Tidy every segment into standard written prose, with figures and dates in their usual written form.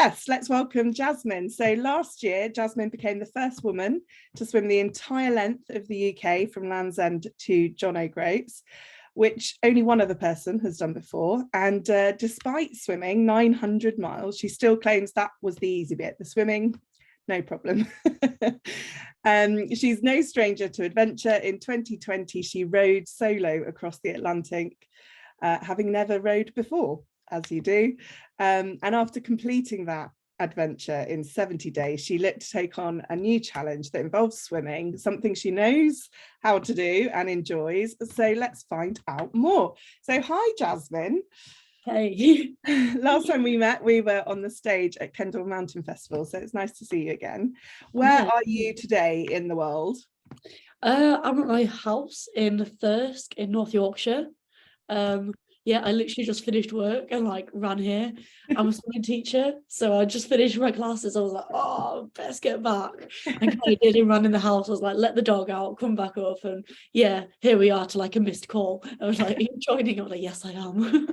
Yes, let's welcome Jasmine. So last year, Jasmine became the first woman to swim the entire length of the UK from Land's End to John O'Groats, which only one other person has done before. And despite swimming 900 miles, she still claims that was the easy bit. The swimming, no problem. She's no stranger to adventure. In 2020, she rowed solo across the Atlantic, having never rowed before, as you do. And after completing that adventure in 70 days, she looked to take on a new challenge that involves swimming, something she knows how to do and enjoys. So let's find out more. So hi, Jasmine. Hey. Last time we met, we were on the stage at Kendal Mountain Festival, so it's nice to see you again. Where are you today in the world? I'm at my house in Thirsk in North Yorkshire. Yeah, I literally just finished work and ran here. I'm a swimming teacher, so I just finished my classes. I was like, oh, best get back. And kind of did ran in the house. I was like, let the dog out, come back up, and yeah, here we are to a missed call. I was like, are you joining? I was like, yes, I am.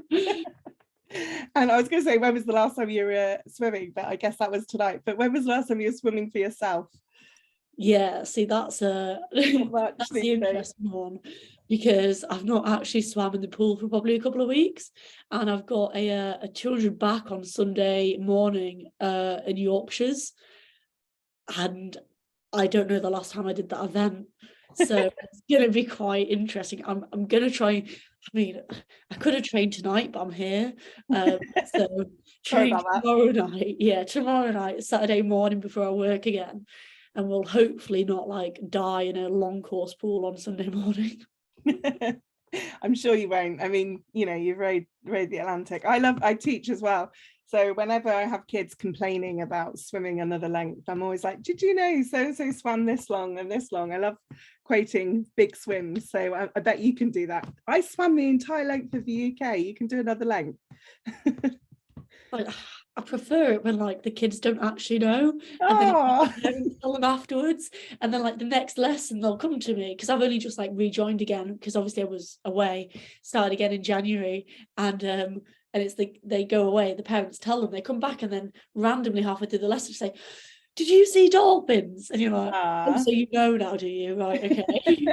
And I was going to say, when was the last time you were swimming? But I guess that was tonight. But when was the last time you were swimming for yourself? Yeah, see, that's the interesting one, because I've not actually swam in the pool for probably a couple of weeks, and I've got a children back on Sunday morning in Yorkshire's, and I don't know the last time I did that event, so it's gonna be quite interesting. I'm gonna try. I mean, I could have trained tonight, but I'm here, so train tomorrow night. Yeah, tomorrow night, Saturday morning before I work again. And we'll hopefully not die in a long course pool on Sunday morning. I'm sure you won't. I mean, you've rode the Atlantic. I teach as well. So whenever I have kids complaining about swimming another length, I'm always like, did you know so-and-so swam this long and this long? I love quoting big swims. So I bet you can do that. I swam the entire length of the UK. You can do another length. I prefer it when the kids don't actually know, and then I tell them afterwards, and then the next lesson they'll come to me, because I've only just rejoined again, because obviously I was away, started again in January, and it's they go away, the parents tell them, they come back, and then randomly halfway through the lesson say, did you see dolphins? And you're like, oh, so you know now, do you? Right, okay.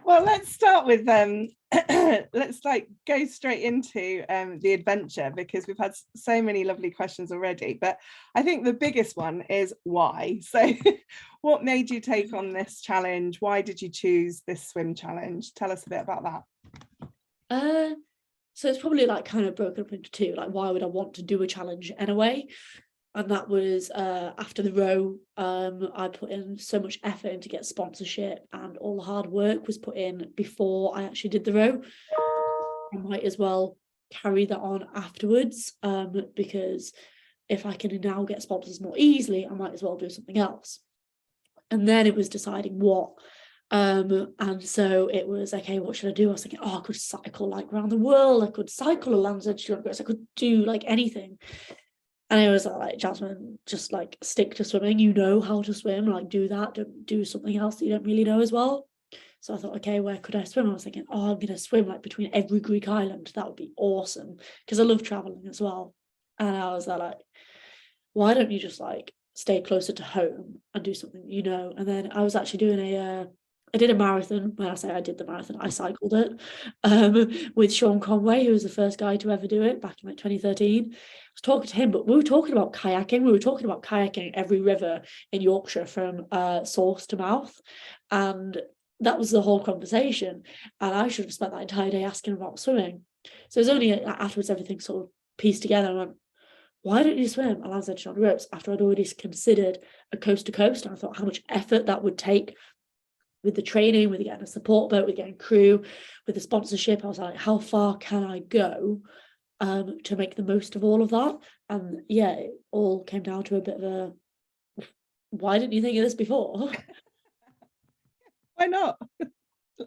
Well, let's start with let's go straight into the adventure, because we've had so many lovely questions already, but I think the biggest one is why. So what made you take on this challenge? Why did you choose this swim challenge? Tell us a bit about that. So it's probably kind of broken up into two, why would I want to do a challenge anyway? And that was after the row. I put in so much effort in to get sponsorship, and all the hard work was put in before I actually did the row. I might as well carry that on afterwards, because if I can now get sponsors more easily, I might as well do something else. And then it was deciding what. And so it was, okay, what should I do? I was thinking, I could cycle around the world. I could cycle a Land's End. I could do anything. And I was like, Jasmine, just stick to swimming. You know how to swim, do that. Don't do something else that you don't really know as well. So I thought, okay, where could I swim? I was thinking, I'm going to swim between every Greek island. That would be awesome, because I love traveling as well. And I was like, why don't you just stay closer to home and do something, And then I was actually doing I did a marathon. When I say I did the marathon, I cycled it with Sean Conway, who was the first guy to ever do it back in 2013. I was talking to him, but we were talking about kayaking. We were talking about kayaking every river in Yorkshire from source to mouth. And that was the whole conversation. And I should have spent that entire day asking about swimming. So it was only afterwards everything sort of pieced together. I went, why don't you swim a Land's End John O'Groats? After I'd already considered a coast to coast. And I thought how much effort that would take with the training, with getting a support boat, with getting crew, with the sponsorship. I was like, how far can I go to make the most of all of that? And yeah, it all came down to a bit of a, why didn't you think of this before? Why not?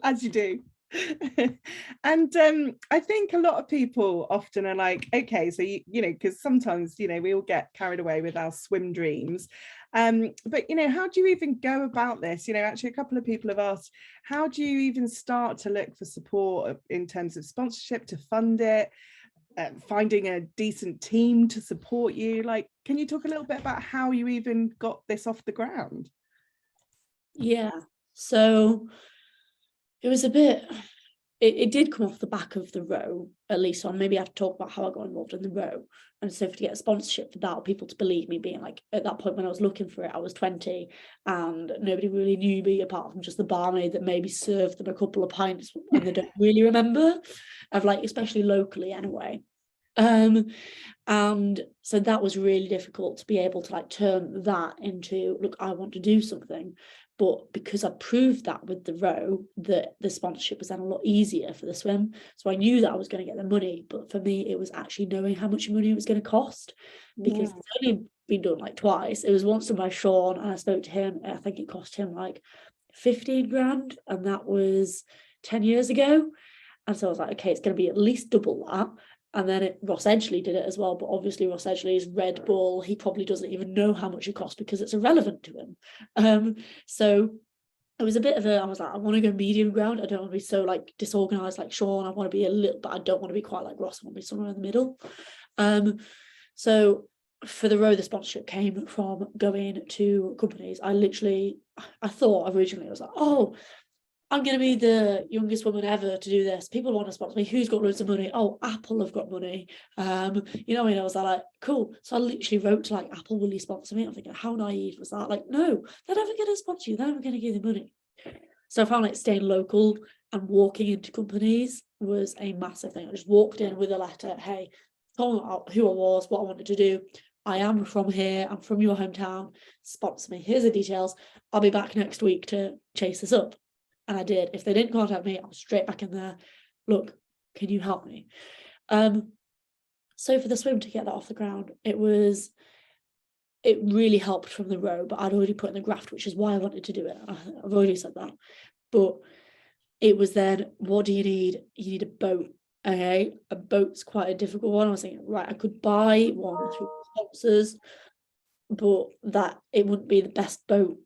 As you do. And I think a lot of people often are like, okay, so because sometimes we all get carried away with our swim dreams, but how do you even go about this? Actually a couple of people have asked, how do you even start to look for support in terms of sponsorship to fund it? finding a decent team to support you. Like, can you talk a little bit about how you even got this off the ground? Yeah, so it was a bit, it did come off the back of the row, at least. So maybe I have to talk about how I got involved in the row. And so to get a sponsorship for that, or people to believe me, being like, at that point when I was looking for it, I was 20 and nobody really knew me apart from just the barmaid that maybe served them a couple of pints and they don't really remember, of like, especially locally anyway. And so that was really difficult to be able to like turn that into, look, I want to do something. But because I proved that with the row, that the sponsorship was then a lot easier for the swim. So I knew that I was going to get the money, but for me it was actually knowing how much money it was going to cost, because it's only been done like twice. It was once done by Sean and I spoke to him, I think it cost him like 15 grand, and that was 10 years ago. And so I was like, okay, it's going to be at least double that. And then Ross Edgley did it as well, but obviously Ross Edgley is Red Bull. He probably doesn't even know how much it costs because it's irrelevant to him. So it was a bit of a, I was like, I want to go medium ground. I don't want to be so like disorganized like Sean. I want to be a little, but I don't want to be quite like Ross. I want to be somewhere in the middle. So for the row, the sponsorship came from going to companies. I thought originally, I was like, oh, I'm going to be the youngest woman ever to do this. People want to sponsor me. Who's got loads of money? Oh, Apple have got money. You know, I was like, cool. So I literally wrote to like, Apple, will you sponsor me? I'm thinking, how naive was that? Like, no, they're never going to sponsor you. They're never going to give you money. So I found like staying local and walking into companies was a massive thing. I just walked in with a letter. Hey, told them who I was, what I wanted to do. I am from here. I'm from your hometown. Sponsor me. Here's the details. I'll be back next week to chase this up. And I did. If they didn't contact me, I was straight back in there. Look, can you help me? So for the swim, to get that off the ground, it really helped from the row, but I'd already put in the graft, which is why I wanted to do it. I've already said that. But it was then, what do you need? You need a boat. Okay, a boat's quite a difficult one. I was thinking, right, I could buy one through sponsors, but that it wouldn't be the best boat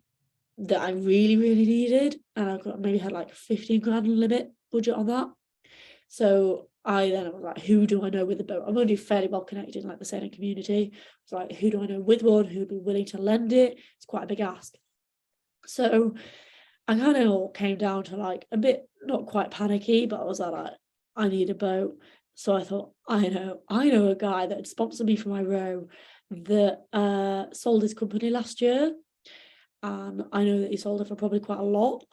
that I really, really needed. And I maybe had like 15 grand limit budget on that. So I was like, who do I know with a boat? I'm already fairly well connected in like the sailing community. I was like, who do I know with one who would be willing to lend it? It's quite a big ask. So I kind of all came down to like a bit, not quite panicky, but I was like, I need a boat. So I thought, I know a guy that had sponsored me for my row that sold his company last year. And I know that he sold it for probably quite a lot.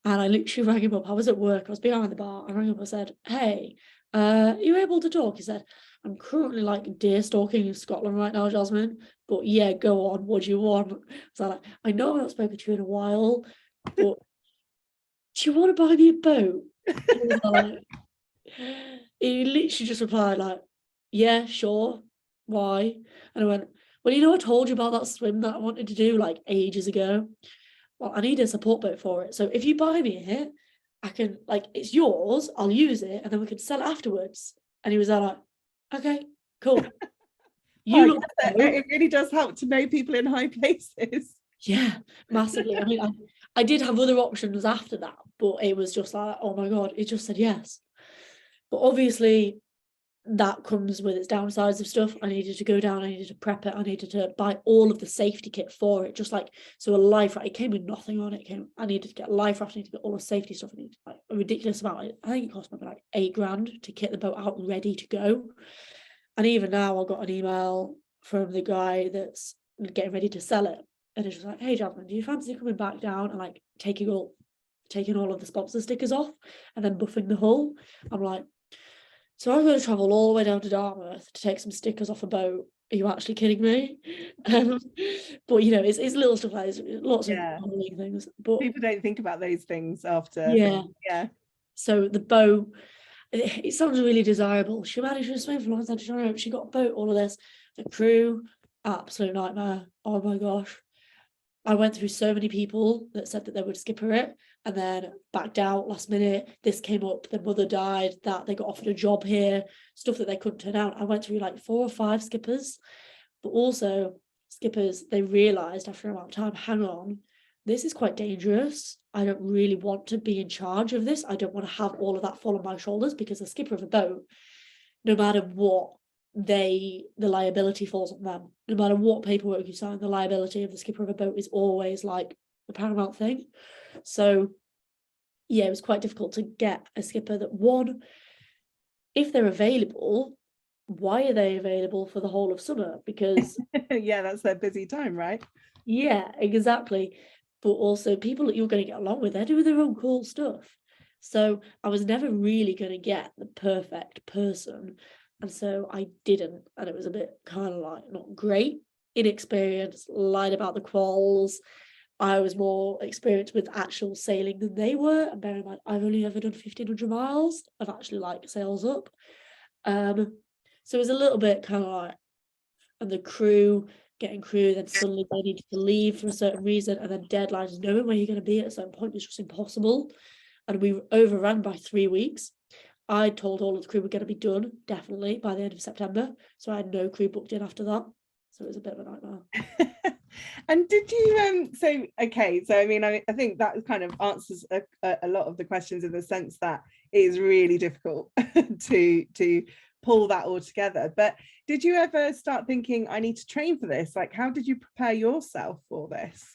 And I literally rang him up. I was at work. I was behind the bar. I rang him up. I said, hey, are you able to talk? He said, I'm currently like deer stalking in Scotland right now, Jasmine. But yeah, go on. What do you want? So like, I know I've not spoken to you in a while, but do you want to buy me a boat? He literally just replied like, yeah, sure. Why? And I went, well, you know, I told you about that swim that I wanted to do like ages ago. Well, I need a support boat for it. So if you buy me it, I can, like, it's yours, I'll use it, and then we can sell it afterwards. And he was like, okay, cool. It really does help to know people in high places. Yeah, massively. I mean, I did have other options after that, but it was just like, oh my God, it just said yes. But obviously, that comes with its downsides of stuff. I needed to go down, I needed to prep it, I needed to buy all of the safety kit for it, just like, so a life raft, it came with nothing on it. I needed to get a life raft, I needed to get all the safety stuff. I needed like a ridiculous amount. I think it cost maybe like 8 grand to kit the boat out ready to go. And even now I got an email from the guy that's getting ready to sell it, and it's just like, hey Jasmine, do you fancy coming back down and like taking all of the sponsor stickers off and then buffing the hull? I'm like, so I'm going to travel all the way down to Dartmouth to take some stickers off a boat. Are you actually kidding me? But you know, it's little stuff like this, lots of things. But people don't think about those things after. Yeah. So the boat, it sounds really desirable. She managed to swim from London to Toronto. She got a boat, all of this. The crew, absolute nightmare. Oh my gosh. I went through so many people that said that they would skipper it and then backed out last minute. This came up, their mother died, that they got offered a job here, stuff that they couldn't turn out. I went through like 4 or 5 skippers, but also skippers, they realised after a amount of time, hang on, this is quite dangerous. I don't really want to be in charge of this. I don't want to have all of that fall on my shoulders, because a skipper of a boat, no matter what, the liability falls on them. No matter what paperwork you sign, the liability of the skipper of a boat is always like the paramount thing. So yeah, it was quite difficult to get a skipper that, one, if they're available, why are they available for the whole of summer? Because Yeah, that's their busy time, right? yeah, exactly. But also people that you're going to get along with, they're doing their own cool stuff. So I was never really going to get the perfect person. And so I didn't. And it was a bit kind of like not great, inexperienced, lied about the quals. I was more experienced with actual sailing than they were. And bear in mind, I've only ever done 1,500 miles of actually like sails up. So it was a little bit kind of like, and the crew, getting crew, then suddenly they needed to leave for a certain reason, and then deadlines, knowing where you're going to be at a certain point was just impossible. And we overran by 3 weeks. I told all of the crew we're going to be done definitely by the end of September, so I had no crew booked in after that. So it was a bit of a nightmare. And did you so okay, so I mean, I think that kind of answers a lot of the questions, in the sense that it is really difficult to pull that all together. But did you ever start thinking, I need to train for this? Like, how did you prepare yourself for this?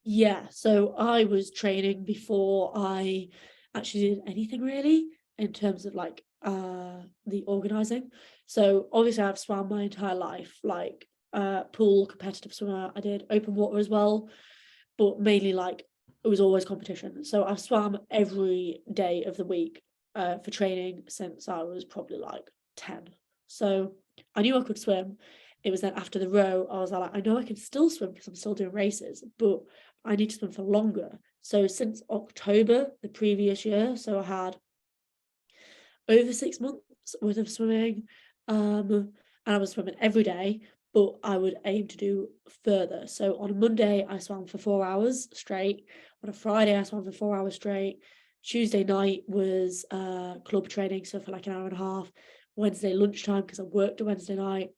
Yeah, so I was training before I actually did anything really in terms of like the organizing. So obviously I've swam my entire life, like pool, competitive swimmer. I did open water as well, but mainly like it was always competition. So I've swam every day of the week for training since I was probably like 10. So I knew I could swim. It was then after the row, I was like, I know I can still swim because I'm still doing races, but I need to swim for longer. So since October the previous year, so I had over 6 months worth of swimming, and I was swimming every day, but I would aim to do further. So on a Monday I swam for 4 hours straight. On a Friday I swam for 4 hours straight. Tuesday night was club training, so for like an hour and a half. Wednesday lunchtime, because I worked a Wednesday night.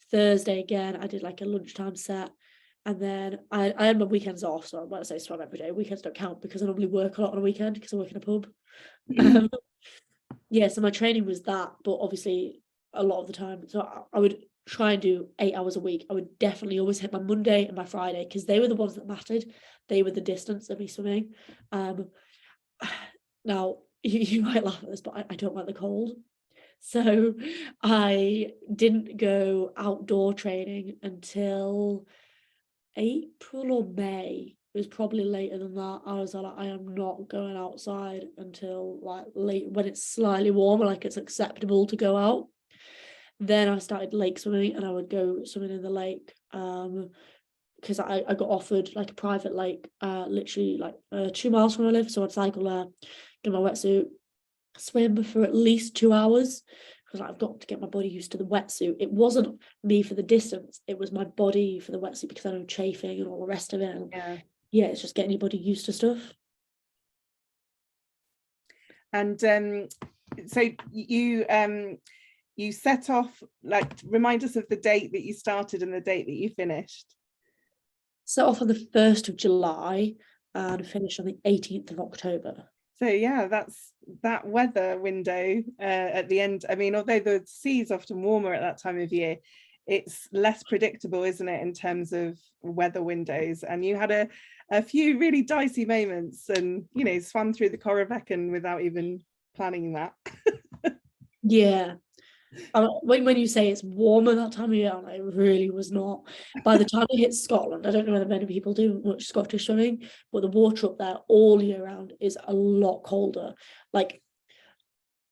Thursday again I did like a lunchtime set. And then I had my weekends off, so when I say swam every day, weekends don't count because I normally work a lot on a weekend because I work in a pub. Yeah, so my training was that, but obviously a lot of the time, so I would try and do 8 hours a week. I would definitely always hit my Monday and my Friday because they were the ones that mattered. They were the distance of me swimming. Now you might laugh at this, but I don't like the cold. So I didn't go outdoor training until April or May. It was probably later than that. I was like, I am not going outside until like late when it's slightly warmer, like it's acceptable to go out. Then I started lake swimming, and I would go swimming in the lake. Because I got offered like a private lake, literally like 2 miles from where I live. So I'd cycle there, get my wetsuit, swim for at least 2 hours, because I've got to get my body used to the wetsuit. It wasn't me for the distance, it was my body for the wetsuit, because I know chafing and all the rest of it. And yeah, it's just getting your body used to stuff. And so you set off, like, remind us of the date that you started and the date that you finished. Set off on the 1st of July and finished on the 18th of October. So yeah, that's that weather window at the end. I mean, although the sea's often warmer at that time of year, it's less predictable, isn't it, in terms of weather windows? And you had a few really dicey moments, and you know, swam through the Corryvreckan without even planning that. Yeah. When you say it's warmer that time of year, it really was not. By the time I hit Scotland, I don't know whether many people do much Scottish swimming, but the water up there all year round is a lot colder. Like,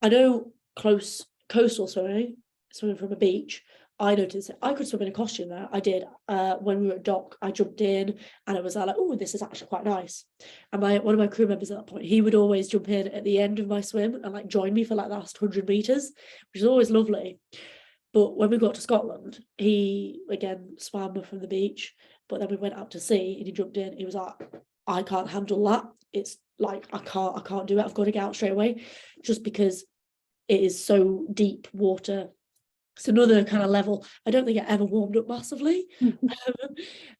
I know close coastal swimming from a beach, I noticed I could swim in a costume there. I did. When we were at dock, I jumped in and it was like, oh, this is actually quite nice. And one of my crew members at that point, he would always jump in at the end of my swim and like join me for like the last 100 meters, which is always lovely. But when we got to Scotland, he again swam from the beach, but then we went out to sea and he jumped in. He was like, I can't handle that. It's like I can't do it. I've got to get out straight away, just because it is so deep water. It's another kind of level. I don't think it ever warmed up massively,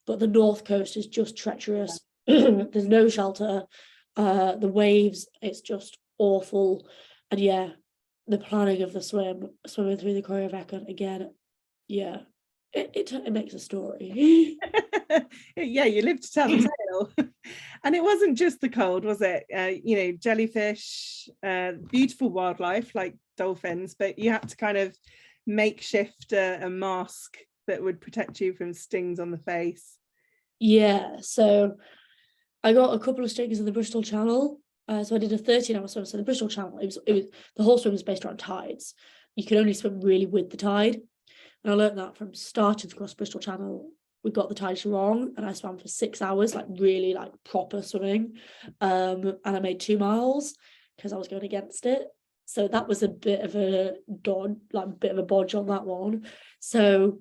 but the north coast is just treacherous. There's no shelter. The waves, it's just awful. And yeah, the planning of the swimming through the choreography again, yeah, it makes a story. Yeah, you live to tell the tale. And it wasn't just the cold, was it? Jellyfish, beautiful wildlife like dolphins, but you had to kind of makeshift a mask that would protect you from stings on the face. Yeah, so I got a couple of stings in the Bristol Channel. So I did a 13-hour swim. So the Bristol Channel, it was the whole swim was based around tides. You could only swim really with the tide. And I learned that from starting to cross Bristol Channel, we got the tides wrong, and I swam for 6 hours, like really like proper swimming. And I made 2 miles because I was going against it. So that was a bit of a bodge on that one. So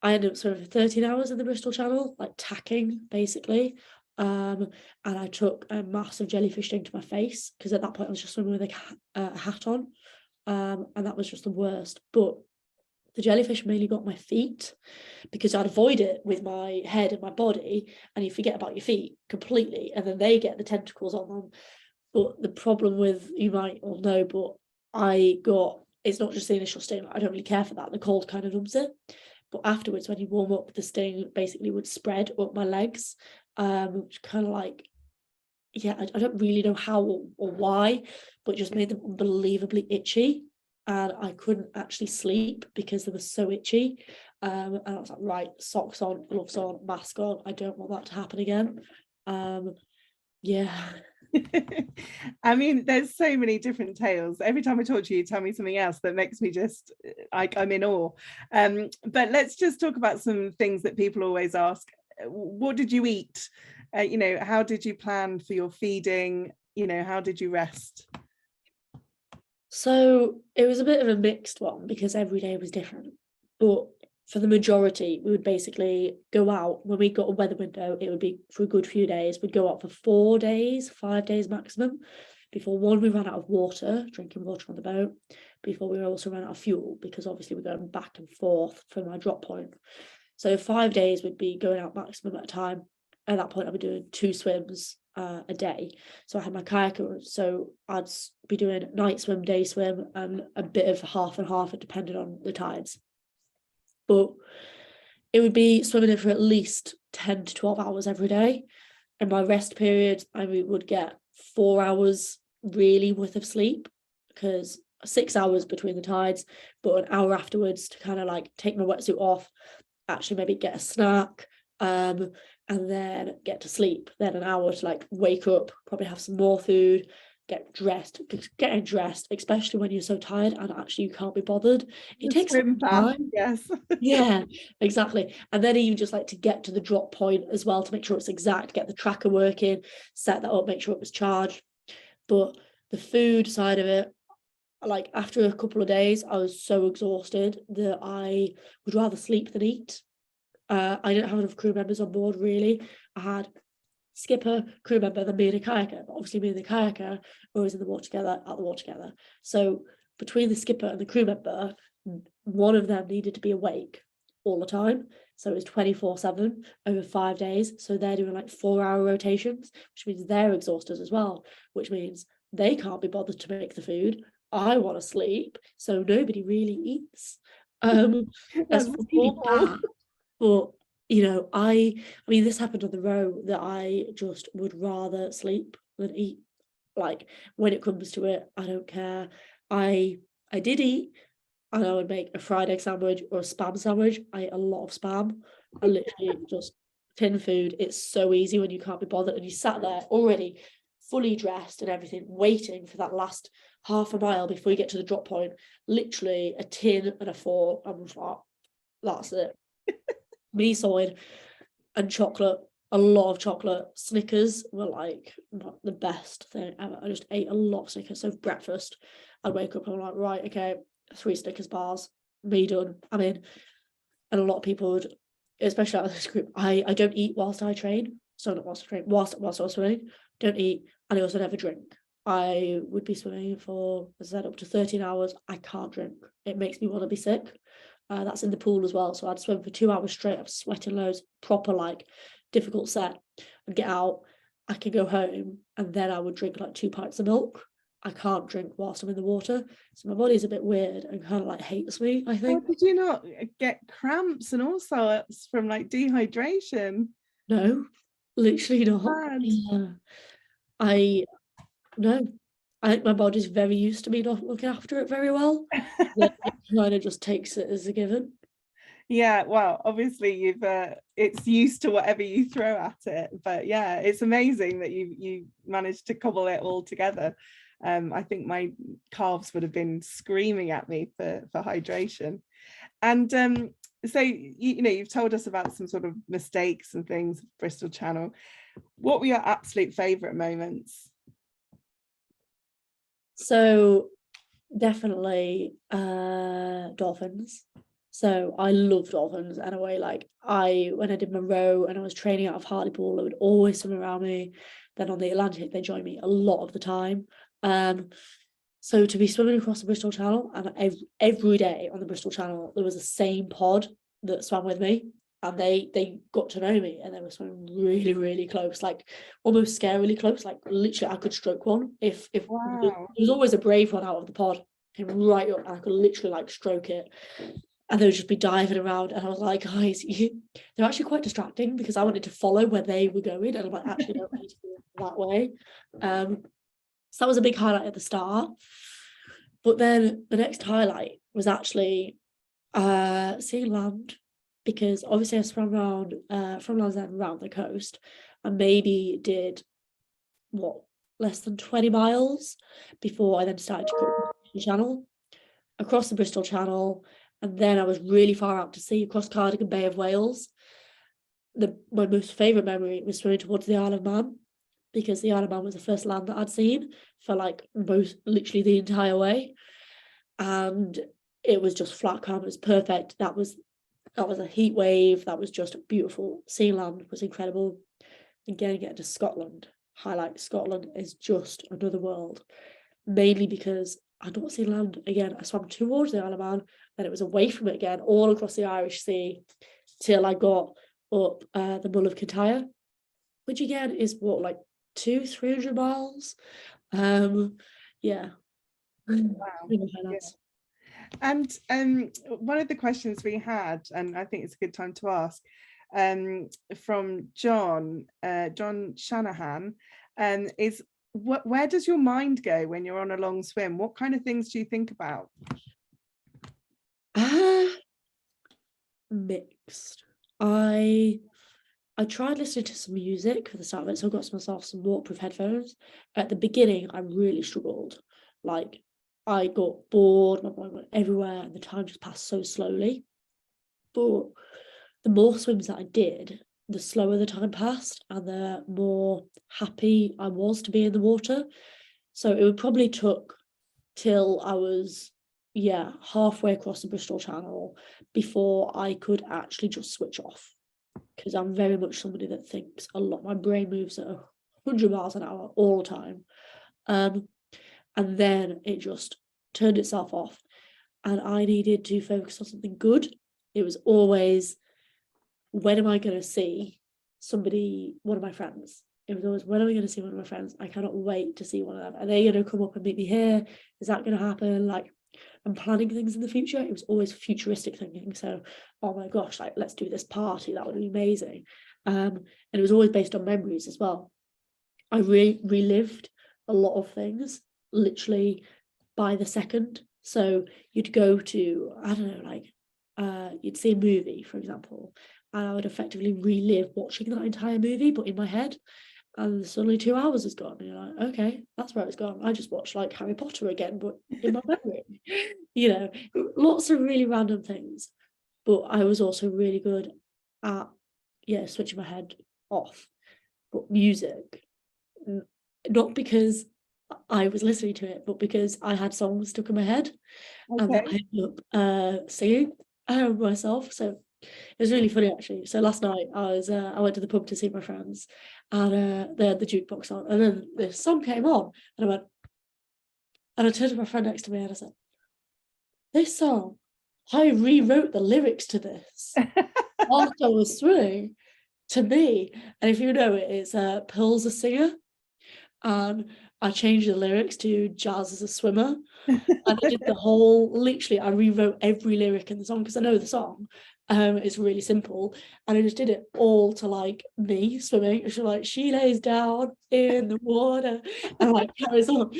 I ended up swimming for 13 hours in the Bristol Channel, like tacking basically. And I took a massive jellyfish sting to my face because at that point I was just swimming with a hat on. And that was just the worst. But the jellyfish mainly got my feet because I'd avoid it with my head and my body, and you forget about your feet completely, and then they get the tentacles on them. But the problem with, you might all know, but it's not just the initial sting. I don't really care for that. The cold kind of numbs it. But afterwards, when you warm up, the sting basically would spread up my legs, which kind of like, yeah, I don't really know how or why, but just made them unbelievably itchy. And I couldn't actually sleep because they were so itchy. And I was like, right, socks on, gloves on, mask on. I don't want that to happen again. Yeah. I mean, there's so many different tales. Every time I talk to you, tell me something else that makes me just like I'm in awe. But let's just talk about some things that people always ask. What did you eat? How did you plan for your feeding? How did you rest? So it was a bit of a mixed one because every day was different. But for the majority, we would basically go out when we got a weather window. It would be for a good few days. We'd go out for 4 days, 5 days maximum. Before one, we ran out of water, drinking water on the boat. Before we also ran out of fuel because obviously we're going back and forth from our drop point. So 5 days would be going out maximum at a time. At that point, I'd be doing 2 swims a day. So I had my kayaker, so I'd be doing night swim, day swim, and a bit of half and half, depending on the tides. But it would be swimming for at least 10 to 12 hours every day. And my rest period, I would get 4 hours really worth of sleep, because 6 hours between the tides, but an hour afterwards to kind of like take my wetsuit off, actually maybe get a snack, and then get to sleep. Then an hour to like wake up, probably have some more food, get dressed. Getting dressed, especially when you're so tired and actually you can't be bothered, it takes some time. Yes. Yeah, exactly. And then even just like to get to the drop point as well, to make sure it's exact, get the tracker working, set that up, make sure it was charged. But the food side of it, like after a couple of days, I was so exhausted that I would rather sleep than eat. I didn't have enough crew members on board, really. I had skipper, crew member, then me and a kayaker. But obviously me and the kayaker were always in the water together, out the water together. So between the skipper and the crew member, one of them needed to be awake all the time. So it was 24/7 over 5 days. So they're doing like 4-hour rotations, which means they're exhausted as well, which means they can't be bothered to make the food. I want to sleep. So nobody really eats. That's That's really awful. bad. But I mean, this happened on the row that I just would rather sleep than eat. Like when it comes to it, I don't care. I did eat, and I would make a fried egg sandwich or a spam sandwich. I ate a lot of spam. I literally just tin food. It's so easy when you can't be bothered and you sat there already fully dressed and everything, waiting for that last half a mile before you get to the drop point. Literally a tin and a fork. I'm like, that's it. Me soy and chocolate, a lot of chocolate. Snickers were like the best thing ever. I just ate a lot of Snickers. So for breakfast, I'd wake up and I'm like, right, okay, 3 Snickers bars, me done. I mean, and a lot of people would, especially out of this group, I don't eat whilst I train. So not whilst I train, whilst I was swimming, don't eat, and I also never drink. I would be swimming for, as I said, up to 13 hours. I can't drink. It makes me want to be sick. That's in the pool as well. So I'd swim for 2 hours straight. I'm sweating loads, proper like difficult set. I'd get out, I could go home, and then I would drink like 2 pints of milk. I can't drink whilst I'm in the water. So my body's a bit weird and kind of like hates me, I Oh, think. did you not get cramps and all sorts from like dehydration? No, literally not. Bad. Yeah. I no. I think my body's very used to me not looking after it very well. That it kind of just takes it as a given. Yeah, well, obviously you've it's used to whatever you throw at it, but yeah, it's amazing that you managed to cobble it all together. I think my calves would have been screaming at me for hydration. And so you know, you've told us about some sort of mistakes and things, Bristol Channel. What were your absolute favorite moments? So definitely dolphins. So I love dolphins in a way. Like when I did my row and I was training out of Hartlepool, they would always swim around me. Then on the Atlantic, they joined me a lot of the time. So to be swimming across the Bristol Channel, and every day on the Bristol Channel, there was the same pod that swam with me, and they got to know me, and they were swimming really, really close, like almost scarily close. Like literally, I could stroke one if there Wow. was always a brave one out of the pod, came right up, and I could literally like stroke it, and they would just be diving around, and I was like, guys, they're actually quite distracting because I wanted to follow where they were going, and I'm like, actually, no, I need to go that way. So that was a big highlight at the start. But then the next highlight was actually seeing land, because obviously I swam around from Land's End around the coast and maybe did what, less than 20 miles before I then started to go across the Bristol Channel, and then I was really far out to sea across Cardigan Bay of Wales. My most favourite memory was swimming towards the Isle of Man, because the Isle of Man was the first land that I'd seen for like literally the entire way, and it was just flat calm. It was perfect. That was a heat wave. That was just beautiful. Seeing land was incredible. Again, getting to Scotland, highlight Scotland is just another world, mainly because I'd not seen land again. I swam towards the Isle of Man, then it was away from it again, all across the Irish Sea, till I got up the Mull of Kintyre, which again is what, like 300 miles. Yeah. Wow. Yeah. And one of the questions we had, and I think it's a good time to ask, from John Shanahan, is where does your mind go when you're on a long swim? What kind of things do you think about? Mixed. I tried listening to some music for the start of it, so I got myself some waterproof headphones. At the beginning, I really struggled. Like, I got bored, my mind went everywhere, and the time just passed so slowly. But the more swims that I did, the slower the time passed, and the more happy I was to be in the water. So it would probably took till I was, halfway across the Bristol Channel before I could actually just switch off, because I'm very much somebody that thinks a lot. My brain moves at 100 miles an hour all the time. And then it just turned itself off, and I needed to focus on something good. It was always, when am I going to see one of my friends? It was always, when am I going to see one of my friends? I cannot wait to see one of them. Are they going to come up and meet me here? Is that going to happen? Like, I'm planning things in the future. It was always futuristic thinking. So, oh my gosh, like, let's do this party. That would be amazing. And it was always based on memories as well. I relived a lot of things literally by the second. So you'd go to, I don't know, like you'd see a movie, for example, and I would effectively relive watching that entire movie, but in my head. And suddenly 2 hours has gone, and you're like, okay, that's where it's gone. I just watched like Harry Potter again, but in my memory. Lots of really random things. But I was also really good at switching my head off. But music, not because I was listening to it, but because I had songs stuck in my head, and that I ended up singing myself. So it was really funny, actually. So last night I went to the pub to see my friends, and they had the jukebox on, and then this song came on, and I turned to my friend next to me and I said, "This song, I rewrote the lyrics to this whilst I was swimming, to me." And if you know it, it's Pearl's a singer. And I changed the lyrics to Jazz as a swimmer. And I did the whole, literally, I rewrote every lyric in the song because I know the song. It's really simple. And I just did it all to like me swimming. She's like, she lays down in the water and like carries on.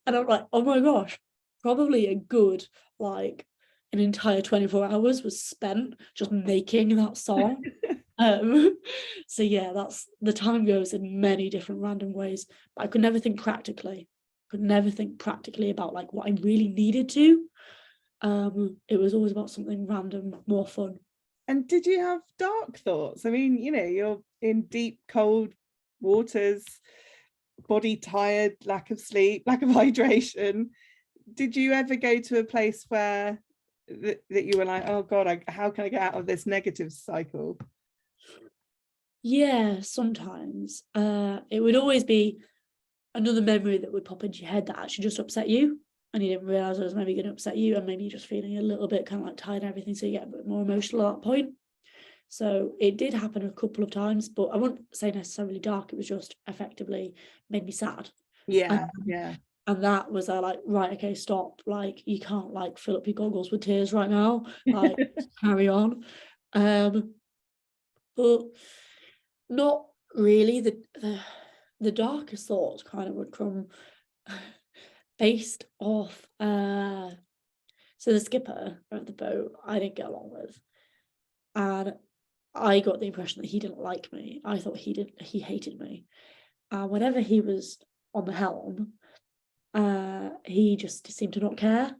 And I'm like, oh my gosh, probably a good like an entire 24 hours was spent just making that song. So yeah, that's the time goes in many different random ways. But I could never think practically. Could never think practically about like what I really needed to. It was always about something random, more fun. And did you have dark thoughts? I mean, you know, you're in deep, cold waters, body tired, lack of sleep, lack of hydration. Did you ever go to a place where that you were like, oh God, how can I get out of this negative cycle? Yeah, sometimes. It would always be another memory that would pop into your head that actually just upset you. And you didn't realize it was maybe going to upset you, and maybe you're just feeling a little bit kind of like tired and everything, so you get a bit more emotional at that point. So it did happen a couple of times, but I wouldn't say necessarily dark. It was just effectively made me sad. Yeah, yeah. And that was like, right, okay, stop. Like, you can't like fill up your goggles with tears right now. Like, carry on. But not really. The darkest thoughts kind of would come based off so the skipper of the boat I didn't get along with, and I got the impression that he didn't like me. I thought he hated me, and whenever he was on the helm, he just seemed to not care,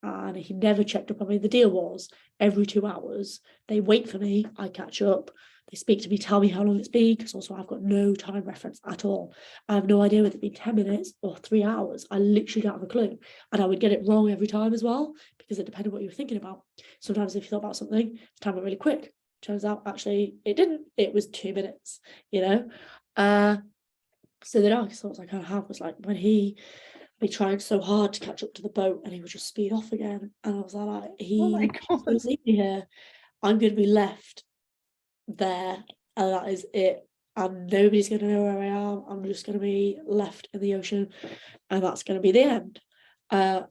and he never checked up on me. The deal was every 2 hours they wait for me, I catch up, they speak to me, tell me how long it's been, because also I've got no time reference at all. I have no idea whether it's been 10 minutes or 3 hours. I literally don't have a clue, and I would get it wrong every time as well, because it depended what you were thinking about. Sometimes if you thought about something, the time went really quick. Turns out actually it didn't. It was 2 minutes, you know. So the darkest thoughts I kind of have was like when he be trying so hard to catch up to the boat and he would just speed off again, and I was like, Oh my he's God. going to leave me here. I'm going to be left there, and that is it, and nobody's going to know where I am. I'm just going to be left in the ocean, and that's going to be the end.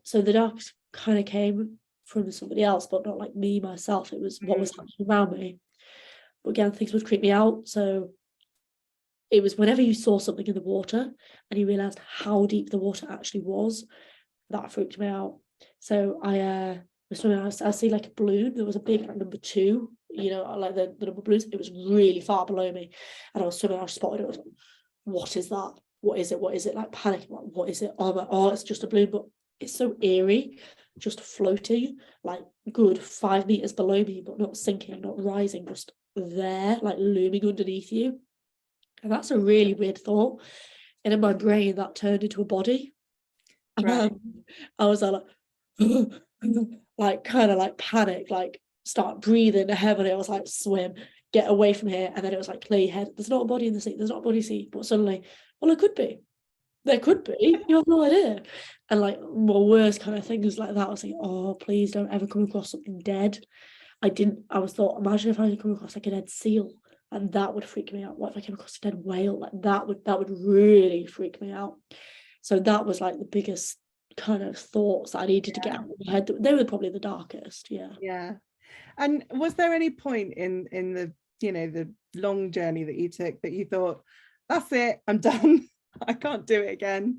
So the darkest kind of came from somebody else, but not like me myself. It was what was happening around me. But again, things would creep me out. So it was whenever you saw something in the water and you realized how deep the water actually was, that freaked me out. So I was swimming, I see like a balloon. There was a big like, number 2, you know, like the number balloons. It was really far below me, and I was swimming. I spotted it. I was like, "What is that? What is it? What is it?" Like panicking. Like, what is it? Oh, it's just a balloon, but it's so eerie, just floating like good 5 meters below me, but not sinking, not rising, just there, like looming underneath you. And that's a really weird thought. And in my brain, that turned into a body. Right. I was like, like kind of like panic, like start breathing heavily. I was like, swim, get away from here. And then it was like, clear your head. There's not a body in the sea. There's not a body in the sea. But suddenly, well, it could be. There could be. You have no idea. And like more worse kind of things like that. I was like, oh, please don't ever come across something dead. I was thought, imagine if I had come across like a dead seal. And that would freak me out. What if I came across a dead whale? Like that would really freak me out. So that was like the biggest kind of thoughts that I needed to get out of my head. They were probably the darkest. Yeah. And was there any point in the, you know, the long journey that you took that you thought, that's it, I'm done, I can't do it again?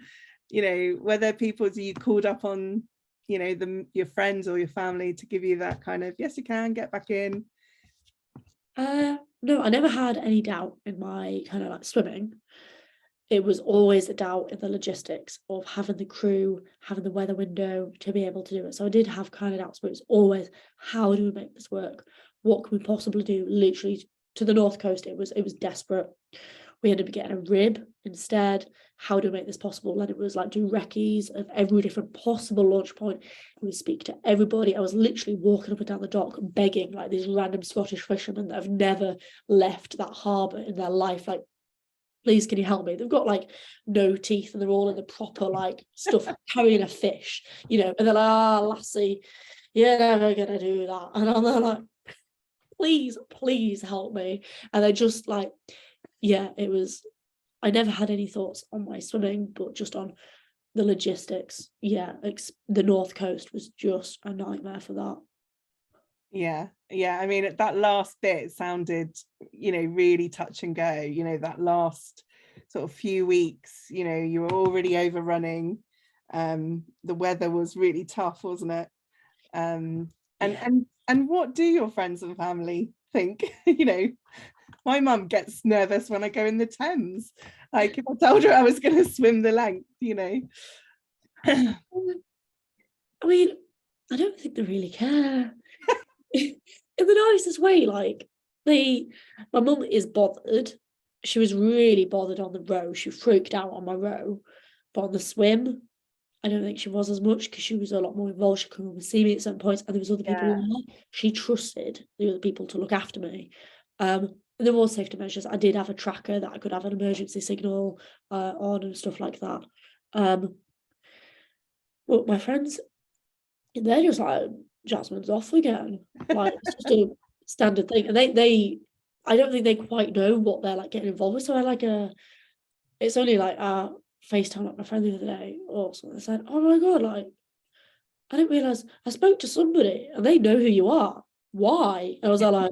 You know, were there people that you called up on, you know, your friends or your family to give you that kind of, yes you can, get back in? No, I never had any doubt in my kind of like swimming. It was always a doubt in the logistics of having the crew, having the weather window to be able to do it. So I did have kind of doubts, but it was always, how do we make this work? What can we possibly do? Literally to the north coast, it was desperate. We ended up getting a rib instead. How do we make this possible? And it was like do recce's of every different possible launch point. We speak to everybody. I was literally walking up and down the dock begging like these random Scottish fishermen that have never left that harbour in their life, like, please can you help me? They've got like no teeth and they're all in the proper like stuff carrying a fish, you know, and they're like, lassie, you're never gonna do that. And I'm like, please help me. And they just like, yeah, it was I never had any thoughts on my swimming, but just on the logistics. Yeah, the North Coast was just a nightmare for that. Yeah, I mean, that last bit sounded, really touch and go, that last sort of few weeks, you were already overrunning. The weather was really tough, wasn't it? And what do your friends and family think? My mum gets nervous when I go in the Thames. Like, if I told her I was going to swim the length, I mean, I don't think they really care. In the nicest way, like my mum is bothered. She was really bothered on the row. She freaked out on my row, but on the swim, I don't think she was as much because she was a lot more involved. She could come and see me at some points, and there was other people there. She trusted the other people to look after me. And there were safety measures. I did have a tracker that I could have an emergency signal on and stuff like that. But my friends, they're just like, Jasmine's off again. Like, it's just a standard thing. And they I don't think they quite know what they're like getting involved with. So it's only like FaceTime with my friend the other day or something. I said, oh my God, like, I didn't realise I spoke to somebody and they know who you are. Why? And I was like,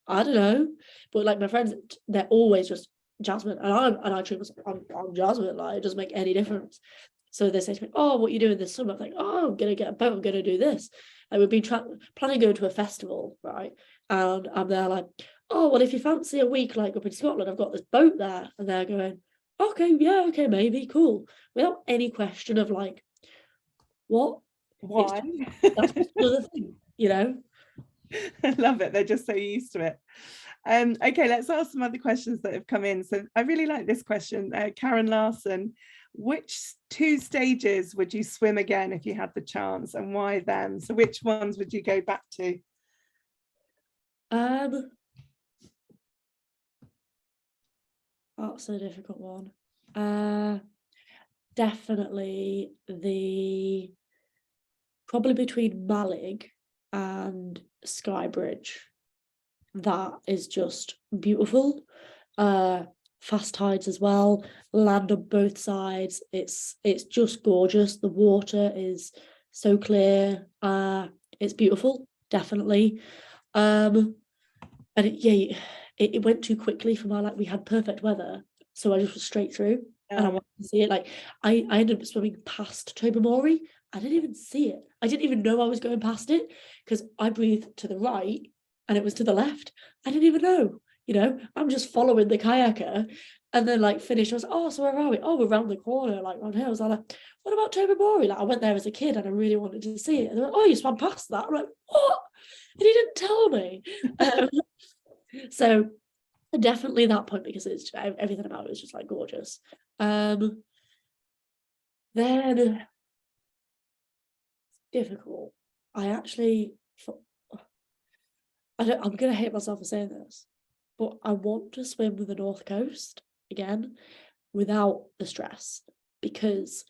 I don't know. But like my friends, they're always just Jasmine. And I treat myself, I'm Jasmine, like, it doesn't make any difference. So they say to me, oh, what are you doing this summer? I'm like, oh, I'm going to get a boat, I'm going to do this. Like, we've been planning to go to a festival, right? And I'm there like, oh, well, if you fancy a week like up in Scotland, I've got this boat there. And they're going, okay, yeah, okay, maybe, cool. Without any question of like, what? Why? That's just another thing, I love it. They're just so used to it. Okay, let's ask some other questions that have come in. So I really like this question. Karen Larson, which 2 stages would you swim again if you had the chance, and why them? So which ones would you go back to? That's a difficult one. Definitely probably between Malig and Skybridge. That is just beautiful. Fast tides as well, land on both sides. It's just gorgeous. The water is so clear. It's beautiful, definitely. And it went too quickly for my, like, we had perfect weather, so I just was straight through. And I wanted to see it. Like, I ended up swimming past Tobermory. I didn't even see it. I didn't even know I was going past it because I breathed to the right and it was to the left. I didn't even know. I'm just following the kayaker, and then like finished. I was, oh, so where are we? Oh, we're around the corner, like around here. I was like, what about Tobermory? Like, I went there as a kid and I really wanted to see it. And they're like, oh, you swam past that. I'm like, what? And he didn't tell me. So definitely that point, because it's everything about it is just like gorgeous. Then difficult. I'm gonna hate myself for saying this, but I want to swim with the North Coast again without the stress, because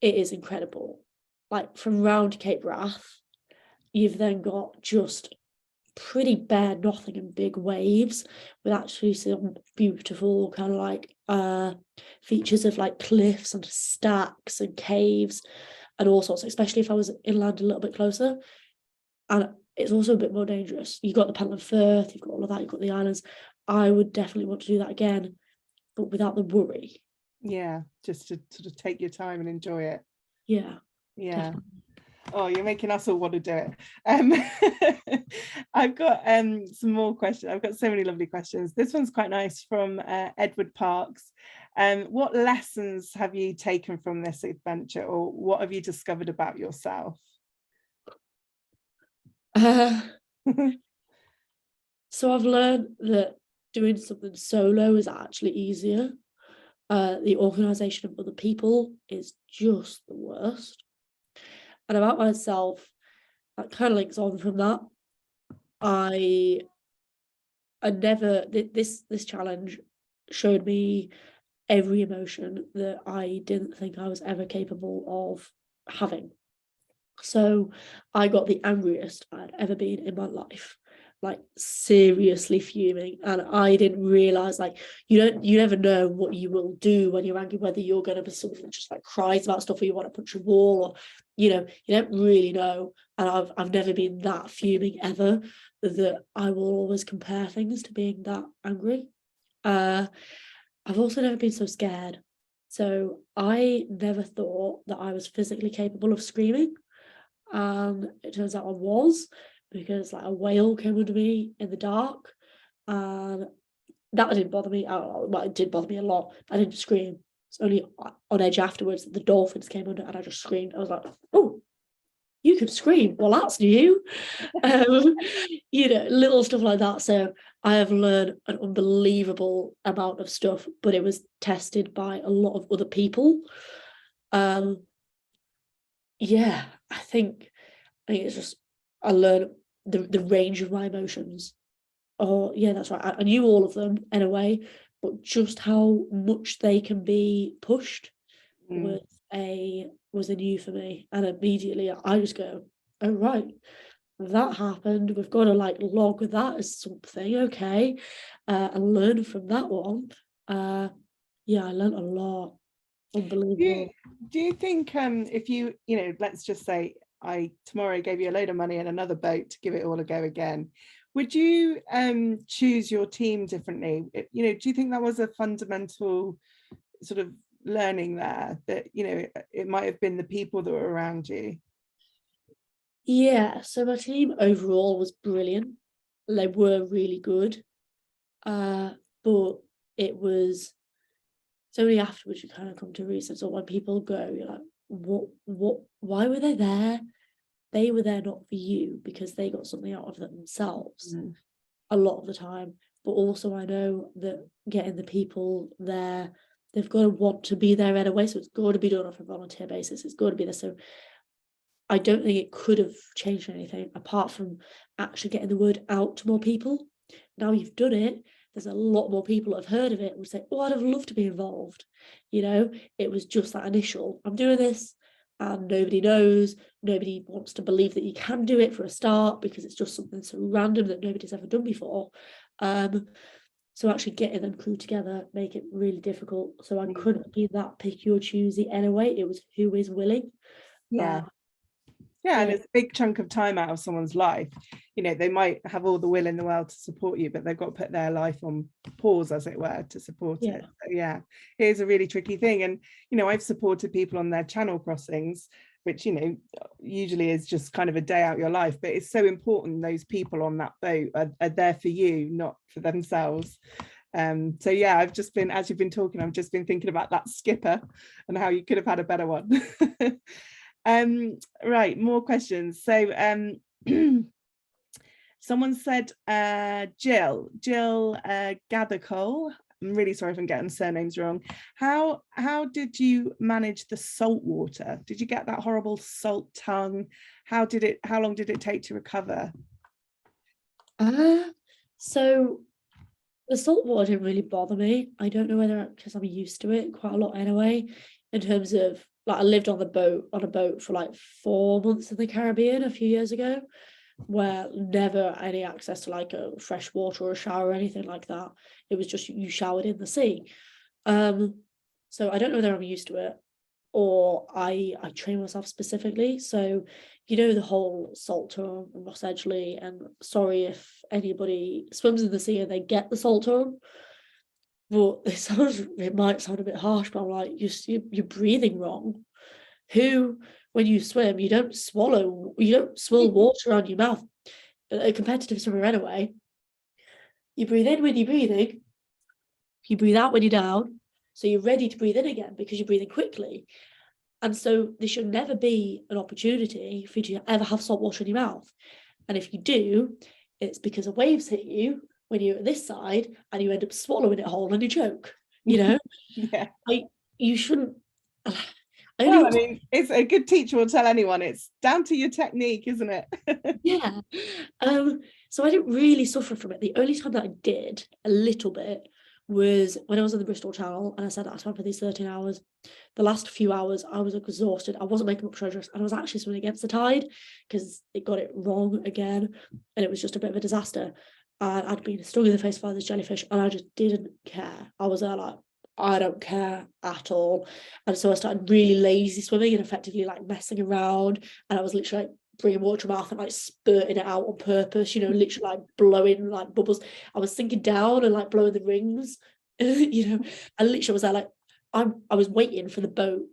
it is incredible. Like, from round Cape Wrath, you've then got just pretty bare nothing and big waves, with actually some beautiful kind of like features of like cliffs and stacks and caves and all sorts, especially if I was inland a little bit closer. And it's also a bit more dangerous. You've got the Pentland Firth, you've got all of that, you've got the islands. I would definitely want to do that again, but without the worry. Yeah, just to sort of take your time and enjoy it. Yeah. Definitely. Oh, you're making us all want to do it. I've got some more questions. I've got so many lovely questions. This one's quite nice, from Edward Parks. What lessons have you taken from this adventure, or what have you discovered about yourself? So I've learned that doing something solo is actually easier. The organisation of other people is just the worst. And about myself, that kind of links on from that. I never, this challenge showed me every emotion that I didn't think I was ever capable of having. So I got the angriest I'd ever been in my life. like seriously fuming, and I didn't realize, like, you never know what you will do when you're angry, whether you're going to be someone that just like cries about stuff, or you want to punch a wall, or you don't really know. And I've never been that fuming ever, that I will always compare things to being that angry. I've also never been so scared. So I never thought that I was physically capable of screaming. And it turns out I was, because like a whale came under me in the dark, and that didn't bother me. Well, it did bother me a lot. I didn't scream. It's only on edge afterwards that the dolphins came under, and I just screamed. I was like, oh, you can scream. Well, that's new. Um, little stuff like that. So I have learned an unbelievable amount of stuff, but it was tested by a lot of other people. Yeah, I think it's just, I learned the range of my emotions. Oh yeah, that's right. I knew all of them in a way, but just how much they can be pushed Mm. was a new for me. And immediately I just go, oh right, that happened. We've got to like log that as something, okay, and learn from that one. Yeah, I learned a lot. Unbelievable. Do you think if you let's just say I tomorrow gave you a load of money and another boat to give it all a go again, would you choose your team differently? Do you think that was a fundamental sort of learning there, that it might have been the people that were around you? Yeah, so my team overall was brilliant. They were really good. But it was, it's only afterwards you kind of come to research, or when people go, you're like, why were they there? They were there not for you, because they got something out of it themselves a lot of the time. But also I know that getting the people there, they've got to want to be there anyway, so it's got to be done off a volunteer basis. It's got to be there. So I don't think it could have changed anything apart from actually getting the word out to more people. Now you've done it, there's a lot more people that have heard of it and would say, oh, I'd have loved to be involved. It was just that initial, I'm doing this, and nobody knows, nobody wants to believe that you can do it for a start, because it's just something so random that nobody's ever done before. So actually getting them crew together make it really difficult. So I couldn't be that picky or choosy anyway. It was who is willing. Yeah. And it's a big chunk of time out of someone's life. They might have all the will in the world to support you, but they've got to put their life on pause, as it were, to support it. So yeah, it is a really tricky thing. And I've supported people on their channel crossings, which usually is just kind of a day out your life, but it's so important those people on that boat are there for you, not for themselves. So yeah, I've just been, as you've been talking, I've just been thinking about that skipper and how you could have had a better one. Right, more questions. So someone said Jill Gathercole, I'm really sorry if I'm getting surnames wrong. How did you manage the salt water? Did you get that horrible salt tongue? How long did it take to recover? So the salt water didn't really bother me. I don't know whether because I'm used to it quite a lot anyway, in terms of, like, I lived on a boat for like 4 months in the Caribbean a few years ago, where never any access to like a fresh water or a shower or anything like that. It was just you showered in the sea. So I don't know whether I'm used to it, or I train myself specifically. So the whole salt tongue and Ross Edgley, and sorry if anybody swims in the sea and they get the salt tongue, but it might sound a bit harsh, but I'm like, you're breathing wrong. When you swim, you don't swallow water around your mouth. A competitive swimmer anyway, you breathe in when you're breathing, you breathe out when you're down, so you're ready to breathe in again because you're breathing quickly. And so there should never be an opportunity for you to ever have salt water in your mouth. And if you do, it's because a wave's hit you when you're at this side and you end up swallowing it whole and you choke. Yeah. You shouldn't. Well, I mean, it's a good teacher will tell anyone, it's down to your technique, isn't it? Yeah. So I didn't really suffer from it. The only time that I did a little bit was when I was in the Bristol Channel and I said I had to swim for these 13 hours. The last few hours I was exhausted. I wasn't making up treasures and I was actually swimming against the tide because it got it wrong again and it was just a bit of a disaster. And I'd been stung in the face by this jellyfish and I just didn't care. I was there like, I don't care at all. And so I started really lazy swimming and effectively like messing around. And I was literally like bringing water to my mouth and like spurting it out on purpose, you know, literally like blowing like bubbles. I was sinking down and like blowing the rings, you know. I literally was there like, I was waiting for the boat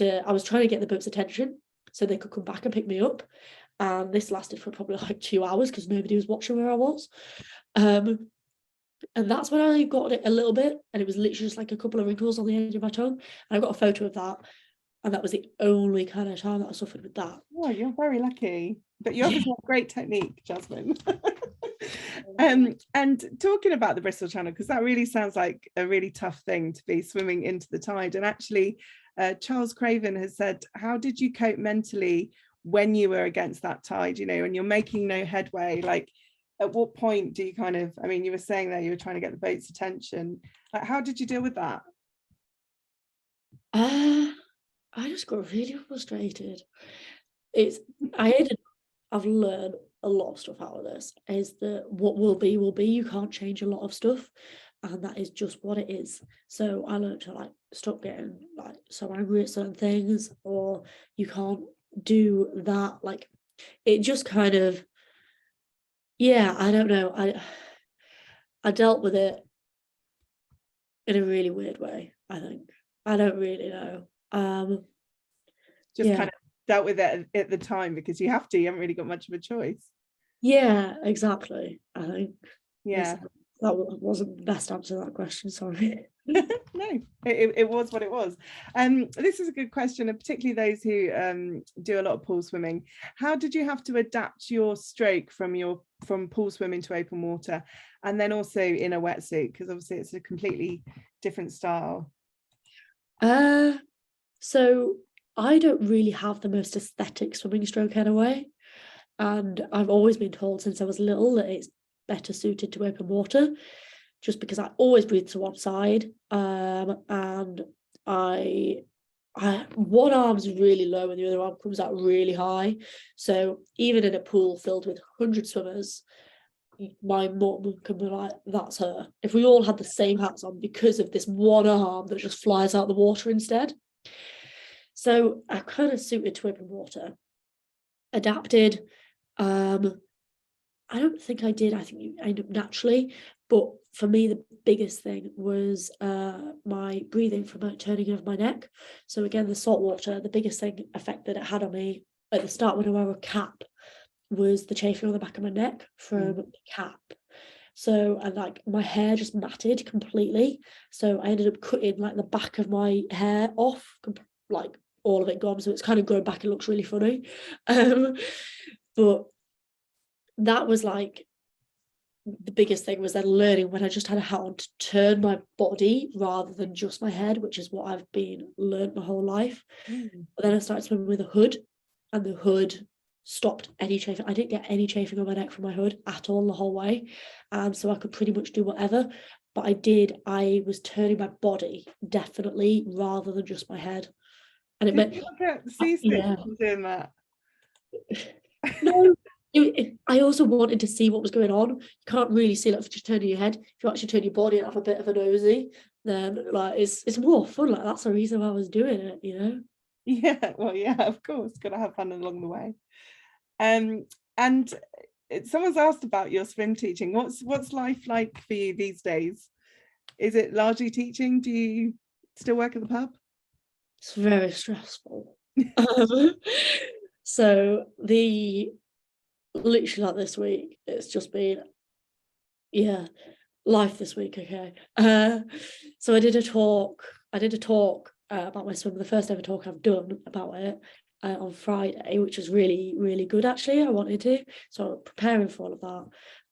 I was trying to get the boat's attention so they could come back and pick me up. And this lasted for probably like 2 hours because nobody was watching where I was. And that's when I got it a little bit, and it was literally just like a couple of wrinkles on the edge of my tongue. And I got a photo of that, and that was the only kind of time that I suffered with that. Oh, you're very lucky. But you obviously have great technique, Jasmine. And talking about the Bristol Channel, because that really sounds like a really tough thing to be swimming into the tide. And actually, Charles Craven has said, how did you cope mentally when you were against that tide, you know, and you're making no headway? Like, at what point do you kind of, I mean, you were saying there you were trying to get the boat's attention. Like, how did you deal with that? I just got really frustrated. I've learned a lot of stuff out of this, is that what will be, you can't change a lot of stuff. And that is just what it is. So I learned to like stop getting like so angry at certain things, or you can't do that. Like it just kind of, yeah, I don't know. I dealt with it in a really weird way, I think. I don't really know. Just Yeah. kind of dealt with it at the time because you have to, you haven't really got much of a choice. Yeah, exactly. I think. Yeah. That wasn't the best answer to that question, sorry. No, it was what it was. This is a good question, and particularly those who do a lot of pool swimming. How did you have to adapt your stroke from pool swimming to open water, and then also in a wetsuit, because obviously it's a completely different style? So I don't really have the most aesthetic swimming stroke anyway, and I've always been told since I was little that it's better suited to open water, just because I always breathe to one side, and I one arm's really low and the other arm comes out really high. So even in a pool filled with 100 swimmers, my mum can be like, that's her. If we all had the same hats on because of this one arm that just flies out the water instead. So I kind of suited to open water, adapted. I don't think I did. I think you end up naturally. But for me, the biggest thing was my breathing from my turning of my neck. So again, the salt water, the biggest effect that it had on me at the start when I wore a cap was the chafing on the back of my neck from the cap. So, and like my hair just matted completely. So I ended up cutting like the back of my hair off, like all of it gone. So it's kind of grown back. It looks really funny. But that was like the biggest thing, was then learning when I just had a hat on to turn my body rather than just my head, which is what I've been learned my whole life. But then I started swimming with a hood, and the hood stopped any chafing. I didn't get any chafing on my neck from my hood at all the whole way. So I could pretty much do whatever. But I was turning my body definitely rather than just my head. And it Did meant you look at C-section doing that? No. I also wanted to see what was going on. You can't really see like just turning your head. If you actually turn your body and have a bit of a nosy, then like it's more fun. Like that's the reason why I was doing it, you know. Yeah, well, yeah, of course, gotta have fun along the way. And someone's asked about your swim teaching. What's life like for you these days? Is it largely teaching? Do you still work at the pub? It's very stressful. So literally like this week, it's just been, yeah, life this week. Okay. So I did a talk about my swim, the first ever talk I've done about it on Friday, which was really, really good actually. I wanted to, so I'm preparing for all of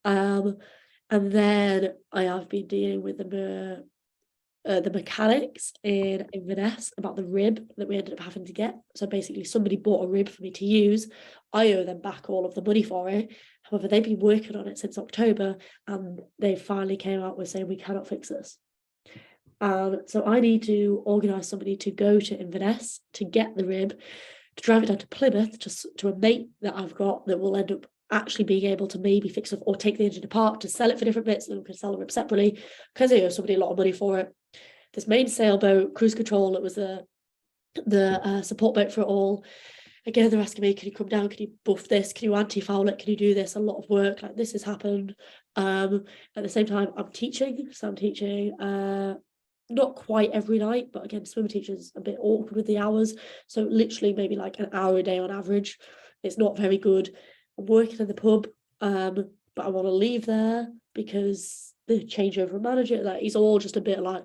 that. And then I have been dealing with the mechanics in Inverness about the rib that we ended up having to get. So basically somebody bought a rib for me to use. I owe them back all of the money for it. However, they've been working on it since October, and they finally came out with saying we cannot fix this. So I need to organise somebody to go to Inverness to get the rib, to drive it down to Plymouth to a mate that I've got that will end up actually being able to maybe fix it or take the engine apart to sell it for different bits, and we can sell the rib separately because I owe somebody a lot of money for it. This main sailboat, cruise control, it was the support boat for it all. Again, they're asking me, can you come down, can you buff this, can you anti-foul it, can you do this? A lot of work, like this has happened. At the same time, I'm teaching, not quite every night, but again, swim teacher's a bit awkward with the hours, so literally maybe like an hour a day on average. It's not very good. I'm working in the pub, but I want to leave there because the changeover of manager, like he's all just a bit like,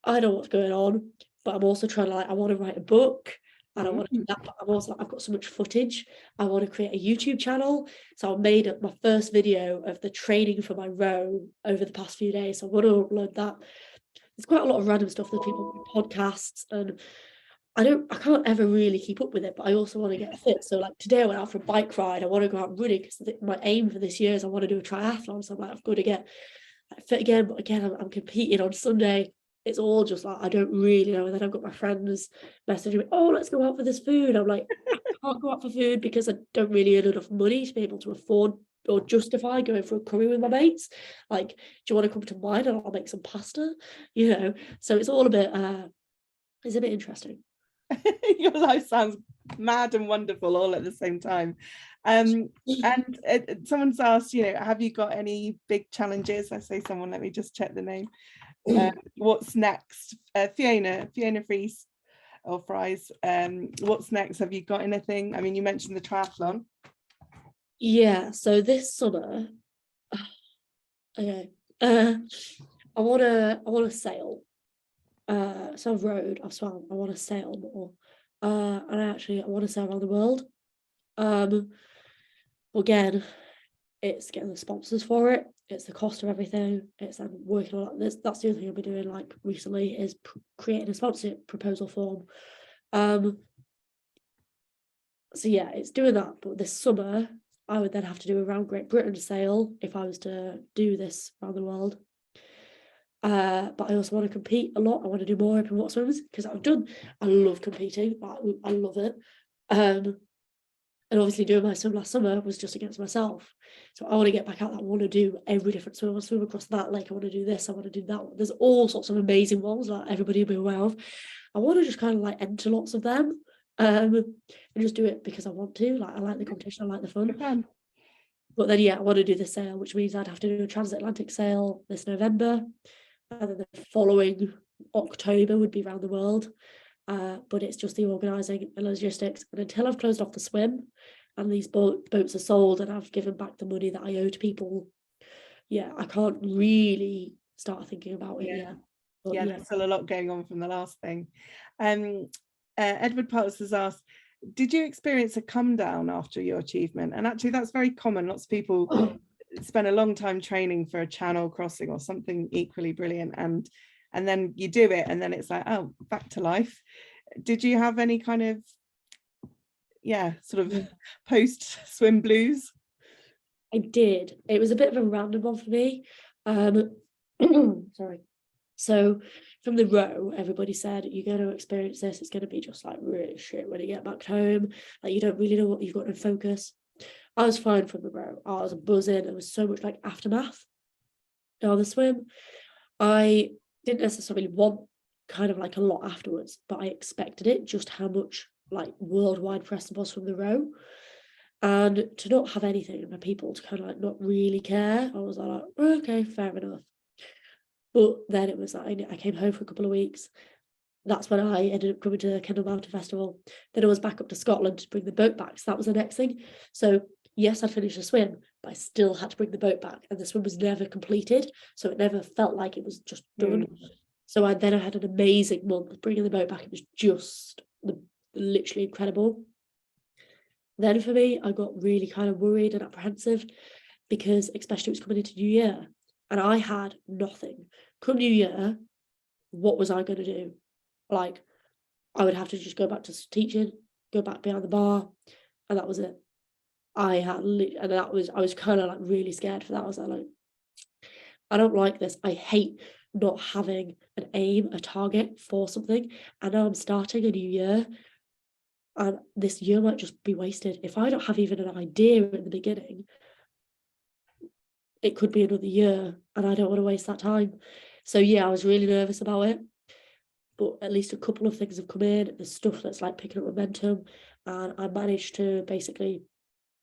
I know what's going on, but I'm also trying to, like, I want to write a book and I want to do that, but I'm also like, I've got so much footage. I want to create a YouTube channel. So I made up my first video of the training for my row over the past few days. So I want to upload that. There's quite a lot of random stuff. There's people with podcasts, and I can't ever really keep up with it, but I also want to get fit. So like today I went out for a bike ride. I want to go out running because my aim for this year is I want to do a triathlon. So I'm like, I've got to get fit again. But again, I'm competing on Sunday. It's all just like, I don't really know. And then I've got my friends messaging me, oh, let's go out for this food. I'm like, I can't go out for food because I don't really earn enough money to be able to afford or justify going for a curry with my mates. Like, do you want to come to mine and I'll make some pasta? So it's all a bit it's a bit interesting. Your life sounds mad and wonderful all at the same time. And someone's asked, have you got any big challenges? I say someone, let me just check the name. What's next? Fiona Fries or Fries. What's next? Have you got anything? I mean, you mentioned the triathlon. Yeah, so this summer, okay, I want to sail. So I've rowed, I've swam, I want to sail more. And I want to sail around the world. Again, it's getting the sponsors for it, it's the cost of everything, it's working on this. That's the other thing I've been doing like recently is creating a sponsorship proposal form. So yeah, it's doing that. But this summer I would then have to do a round Great Britain sail if I was to do this around the world. But I also want to compete a lot. I want to do more open water swims because I love competing. I love it. And obviously doing my swim last summer was just against myself. So I want to get back out that. I want to do every different swim. I want to swim across that lake. I want to do this. I want to do that. There's all sorts of amazing ones that everybody will be aware of. I want to just kind of like enter lots of them and just do it because I want to. Like, I like the competition. I like the fun. But then, yeah, I want to do the sail, which means I'd have to do a transatlantic sail this November. And then the following October would be around the world. But it's just the organising and logistics. And until I've closed off the swim and these boats are sold and I've given back the money that I owe to people, yeah, I can't really start thinking about it yet. But there's still a lot going on from the last thing. Edward Parks has asked, did you experience a come down after your achievement? And actually that's very common. Lots of people spend a long time training for a channel crossing or something equally brilliant, and then you do it and then it's like, oh, back to life. Did you have any kind of post swim blues? I did. It was a bit of a random one for me. Sorry. So from the row, everybody said, you're going to experience this, it's going to be just like really shit when you get back home, like you don't really know what you've got to focus. I was fine from the row. I was buzzing. There was so much like aftermath down the swim. I didn't necessarily want kind of like a lot afterwards, but I expected it, just how much like worldwide press there was from the row. And to not have anything and for people to kind of like not really care, I was like, okay, fair enough. But then it was like I came home for a couple of weeks. That's when I ended up coming to the Kendal Mountain Festival. Then I was back up to Scotland to bring the boat back. So that was the next thing. So yes, I'd finished the swim, but I still had to bring the boat back. And the swim was never completed. So it never felt like it was just done. So I had an amazing month bringing the boat back. It was just literally incredible. Then for me, I got really kind of worried and apprehensive because especially it was coming into New Year. And I had nothing. Come New Year, what was I going to do? Like, I would have to just go back to teaching, go back behind the bar, and that was it. I was kind of like really scared for that. I was like, I don't like this. I hate not having an aim, a target for something. And now I'm starting a new year, and this year might just be wasted. If I don't have even an idea at the beginning, it could be another year, and I don't want to waste that time. So yeah, I was really nervous about it, but at least a couple of things have come in. There's stuff that's like picking up momentum, and I managed to basically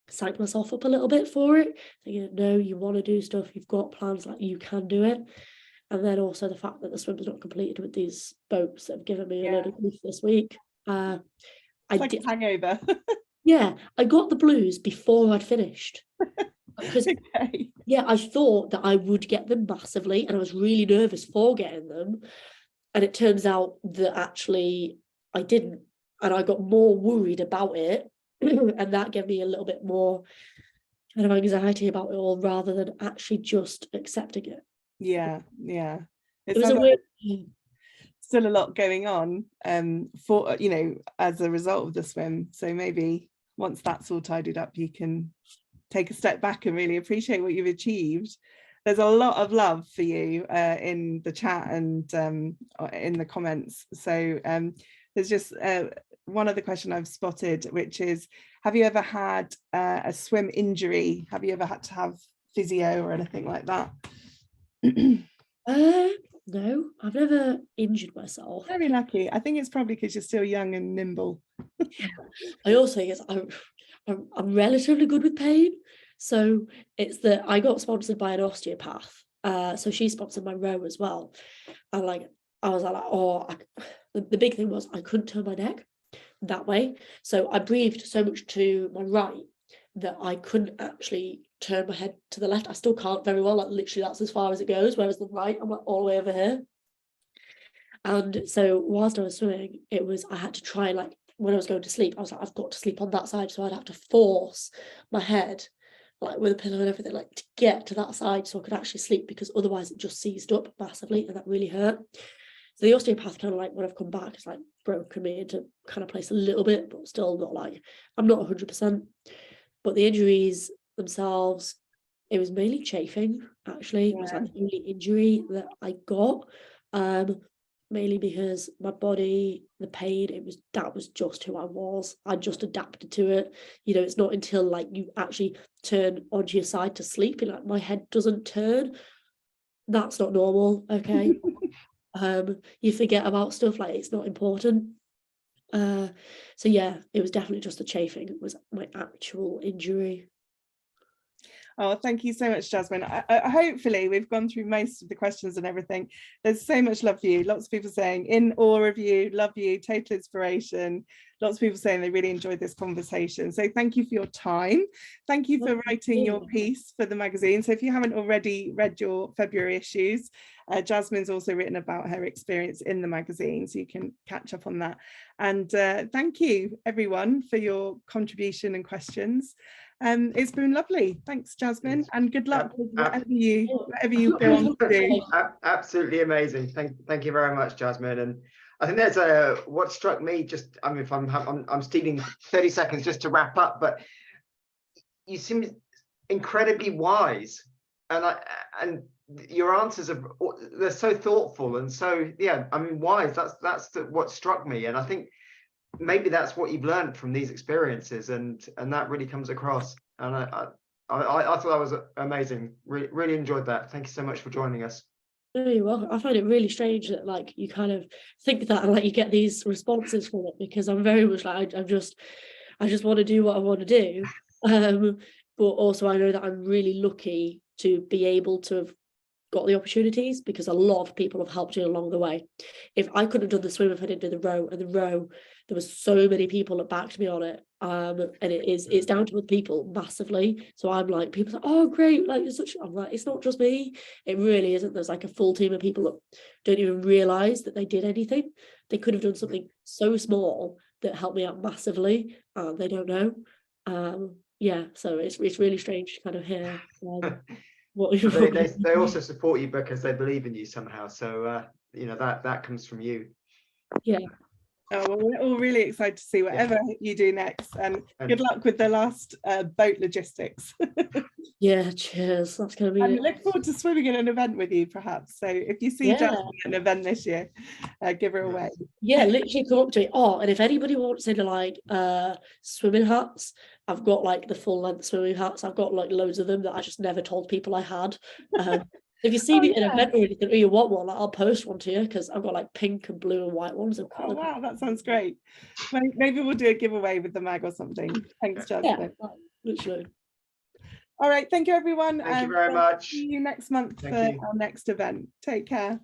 psych myself up a little bit for it, thinking, no, you want to do stuff, you've got plans, like you can do it. And then also the fact that the swim was not completed with these boats that have given me a load of grief this week. I like a hangover. Yeah, I got the blues before I'd finished. Because okay. yeah, I thought that I would get them massively, and I was really nervous for getting them. And it turns out that actually I didn't. And I got more worried about it. And that gave me a little bit more kind of anxiety about it all, rather than actually just accepting it. Yeah. It was a weird. Still a lot going on for, you know, as a result of the swim. So maybe once that's all tidied up, you can take a step back and really appreciate what you've achieved. There's a lot of love for you in the chat and in the comments. So there's just one other question I've spotted, which is, have you ever had a swim injury? Have you ever had to have physio or anything like that? No, I've never injured myself. Very lucky. I think it's probably because you're still young and nimble. I also guess I'm relatively good with pain. So it's that I got sponsored by an osteopath. So she sponsored my row as well. And like I was like, oh, the big thing was I couldn't turn my neck that way. So I breathed so much to my right that I couldn't actually turn my head to the left. I still can't very well, like literally that's as far as it goes, whereas the right, I'm like all the way over here. And so whilst I was swimming, it was, I had to try, like when I was going to sleep, I was like, I've got to sleep on that side. So I'd have to force my head, like with a pillow and everything, like to get to that side so I could actually sleep, because otherwise it just seized up massively and that really hurt. So the osteopath kind of like, when I've come back, it's like broken me into kind of place a little bit, but still not like, I'm not 100%. But the injuries themselves, it was mainly chafing, actually. It was like the only injury that I got. Mainly because my body, the pain, that was just who I was. I just adapted to it. You know, it's not until like you actually turn onto your side to sleep, and like my head doesn't turn. That's not normal, okay? You forget about stuff, like it's not important. So yeah, it was definitely just the chafing. It was my actual injury. Oh, thank you so much, Jasmine. Hopefully we've gone through most of the questions and everything. There's so much love for you. Lots of people saying in awe of you, love you, total inspiration. Lots of people saying they really enjoyed this conversation. So thank you for your time. Thank you for writing your piece for the magazine. So if you haven't already read your February issues, Jasmine's also written about her experience in the magazine, so you can catch up on that. And thank you everyone for your contribution and questions. It's been lovely. Thanks, Jasmine, and good luck with whatever you go on to do. Absolutely amazing. Thank you very much, Jasmine. And I think there's what struck me, just, I mean, if I'm stealing 30 seconds just to wrap up, but you seem incredibly wise, and your answers they're so thoughtful and so, yeah, I mean, wise. That's what struck me, and I think maybe that's what you've learned from these experiences, and that really comes across. And I thought that was amazing. Really enjoyed that. Thank you so much for joining us. No, you're welcome. I find it really strange that like you kind of think that and like you get these responses from it, because I'm very much like I just want to do what I want to do. But also I know that I'm really lucky to be able to have got the opportunities, because a lot of people have helped you along the way. If I couldn't have done the swim if I didn't do the row, and the row, there was so many people that backed me on it, and it's down to other people massively. So I'm like, people say, oh great, like I'm like, it's not just me, it really isn't. There's like a full team of people that don't even realize that they did anything. They could have done something so small that helped me out massively, and they don't know. Yeah, so it's really strange to kind of hear what they also support you because they believe in you somehow. So you know, that comes from you. Yeah. Oh, well, we're all really excited to see whatever you do next, and good luck with the last boat logistics. Yeah, cheers. That's gonna be And it. look forward to swimming in an event with you, perhaps. So if you see Jasmine at an event this year, give her away. Yeah, literally come up to it. Oh, and if anybody wants any like swimming hats, I've got like the full length swimming hats. I've got like loads of them that I just never told people I had. If you see me at an event or anything, or you want one, like, I'll post one to you, because I've got like pink and blue and white ones. Oh wow, that sounds great. Maybe we'll do a giveaway with the mag or something. Thanks, Jasmine. Yeah, literally. All right, thank you everyone. Thank you very much. See you next month for our next event. Take care.